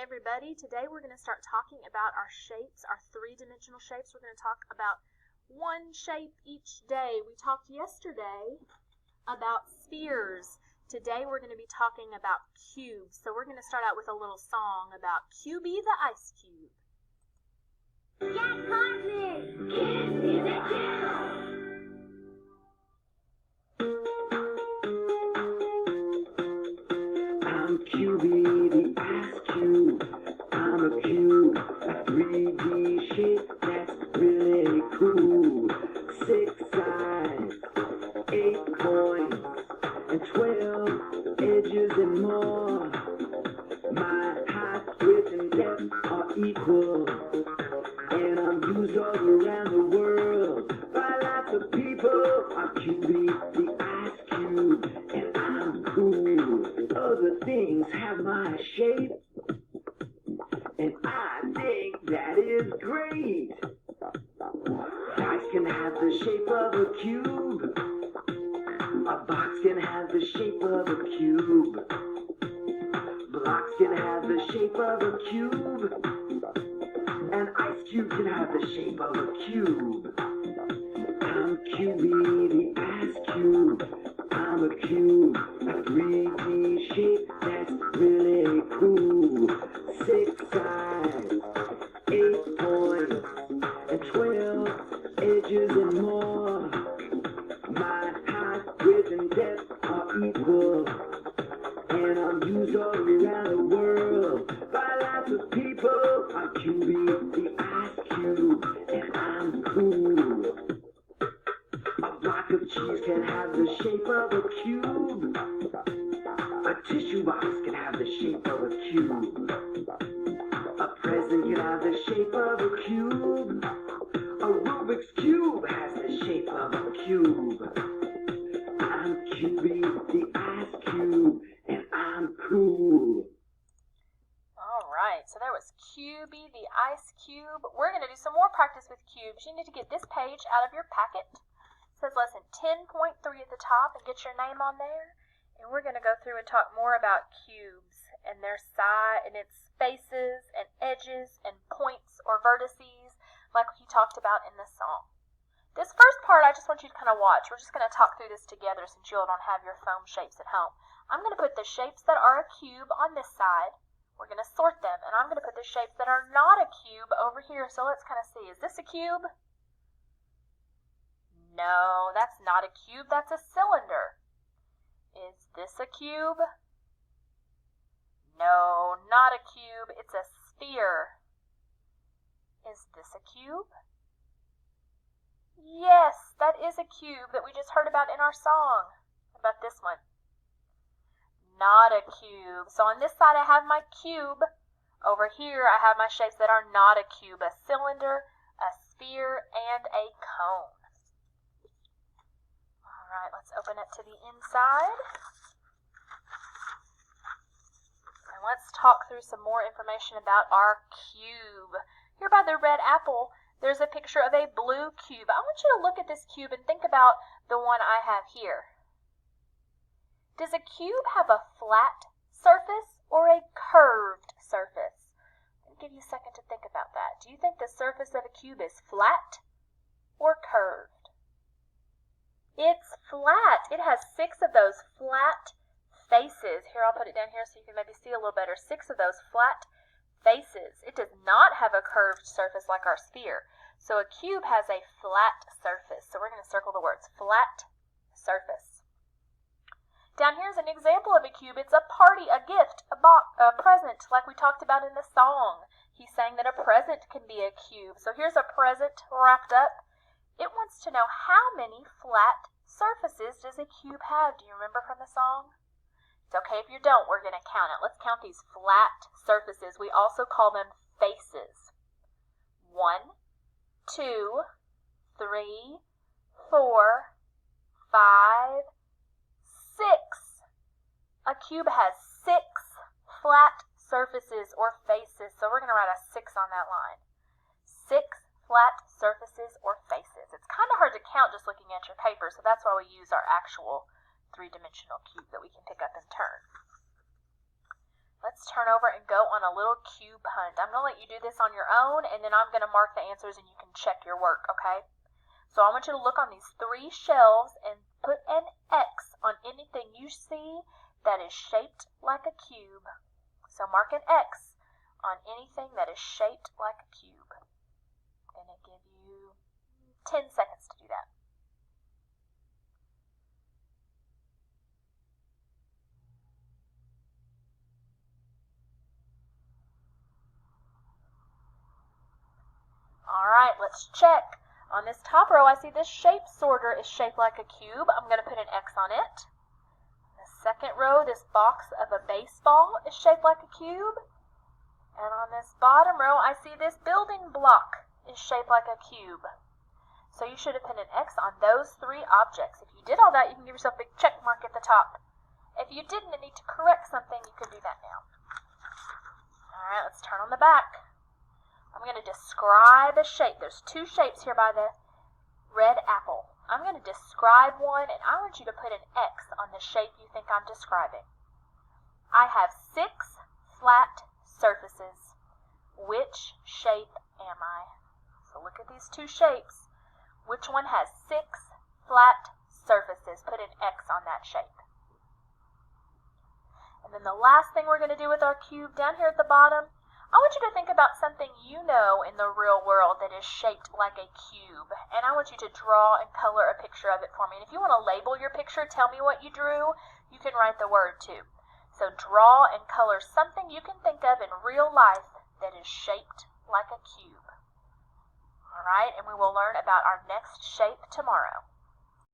everybody. Today we're going to start talking about our shapes, our three-dimensional shapes. We're going to talk about one shape each day. We talked yesterday about spheres. Today we're going to be talking about cubes. So we're going to start out with a little song about Cubie the Ice Cube. Jack Cartman! Kids in the Cube! I'm Cubie the Ice Cube. I'm a cube, a 3D shape that's really cool. 6 sides, 8 points, and 12 edges and more. My height, width, and depth are equal, and I'm used all around the world by lots of people. I'm Cubie the Ice Cube, and I'm cool. Other things have my shape, and I think that is great. Dice can have the shape of a cube. A box can have the shape of a cube. Blocks can have the shape of a cube. An ice cube can have the shape of a cube. I'm Cubie the Ice Cube. I'm a cube, a 3D shape that's really cool. 6 sides, 8 points, and 12 edges and more. My height, width, and depth are equal, and I'm used all around the world by lots of people. I'm Cubie the Ice Cube, and I'm cool. A block of cheese can have the shape of a cube. A tissue box can have the shape of a cube. A present can have the shape of a cube. A Rubik's Cube has the shape of a cube. I'm Cubie the Ice Cube, and I'm cool. Alright, so there was Cubie the Ice Cube. We're going to do some more practice with cubes. You need to get this page out of your packet. It says lesson 10.3 at the top and get your name on there. And we're going to go through and talk more about cubes and their side and its faces and edges and points or vertices like he talked about in the song. This first part I just want you to kind of watch. We're just going to talk through this together since you all don't have your foam shapes at home. I'm going to put the shapes that are a cube on this side. We're going to sort them, and I'm going to put the shapes that are not a cube over here. So let's kind of see. Is this a cube? No, that's not a cube. That's a cylinder. Is this a cube? No, not a cube. It's a sphere. Is this a cube? Yes, that is a cube that we just heard about in our song. What about this one? Not a cube. So on this side I have my cube. Over here I have my shapes that are not a cube. A cylinder, a sphere, and a cone. Alright, let's open it to the inside. And let's talk through some more information about our cube. Here by the red apple, there's a picture of a blue cube. I want you to look at this cube and think about the one I have here. Does a cube have a flat surface or a curved surface? I'll give you a second to think about that. Do you think the surface of a cube is flat or curved? It's flat. It has 6 of those flat faces. Here, I'll put it down here so you can maybe see a little better. 6 of those flat faces. It does not have a curved surface like our sphere. So a cube has a flat surface. So we're going to circle the words flat surface. Down here is an example of a cube. It's a party, a gift, a present, like we talked about in the song. He's saying that a present can be a cube. So here's a present wrapped up. It wants to know how many flat surfaces does a cube have. Do you remember from the song? It's okay if you don't. We're going to count it. Let's count these flat surfaces. We also call them faces. 1, 2, 3, 4, 5, 6. A cube has 6 flat surfaces or faces. So we're going to write a 6 on that line. 6 flat surfaces or faces. It's kind of hard to count just looking at your paper, so that's why we use our actual three-dimensional cube that we can pick up and turn. Let's turn over and go on a little cube hunt. I'm going to let you do this on your own, and then I'm going to mark the answers and you can check your work, okay? So I want you to look on these 3 shelves and put an X on anything you see that is shaped like a cube. So mark an X on anything that is shaped like a cube. I'm going to give you 10 seconds to do that. Alright, let's check. On this top row, I see this shape sorter is shaped like a cube. I'm going to put an X on it. The second row, this box of a baseball is shaped like a cube. And on this bottom row, I see this building block is shaped like a cube. So you should have put an X on those 3 objects. If you did all that, you can give yourself a big check mark at the top. If you didn't and need to correct something, you can do that now. Alright, let's turn on the back. I'm going to describe a shape. There's 2 shapes here by the red apple. I'm going to describe one, and I want you to put an X on the shape you think I'm describing. I have 6 flat surfaces. Which shape am I? So look at these 2 shapes. Which one has 6 flat surfaces? Put an X on that shape. And then the last thing we're going to do with our cube down here at the bottom, I want you to think about something you know in the real world that is shaped like a cube. And I want you to draw and color a picture of it for me. And if you want to label your picture, tell me what you drew, you can write the word too. So draw and color something you can think of in real life that is shaped like a cube. Alright, and we will learn about our next shape tomorrow.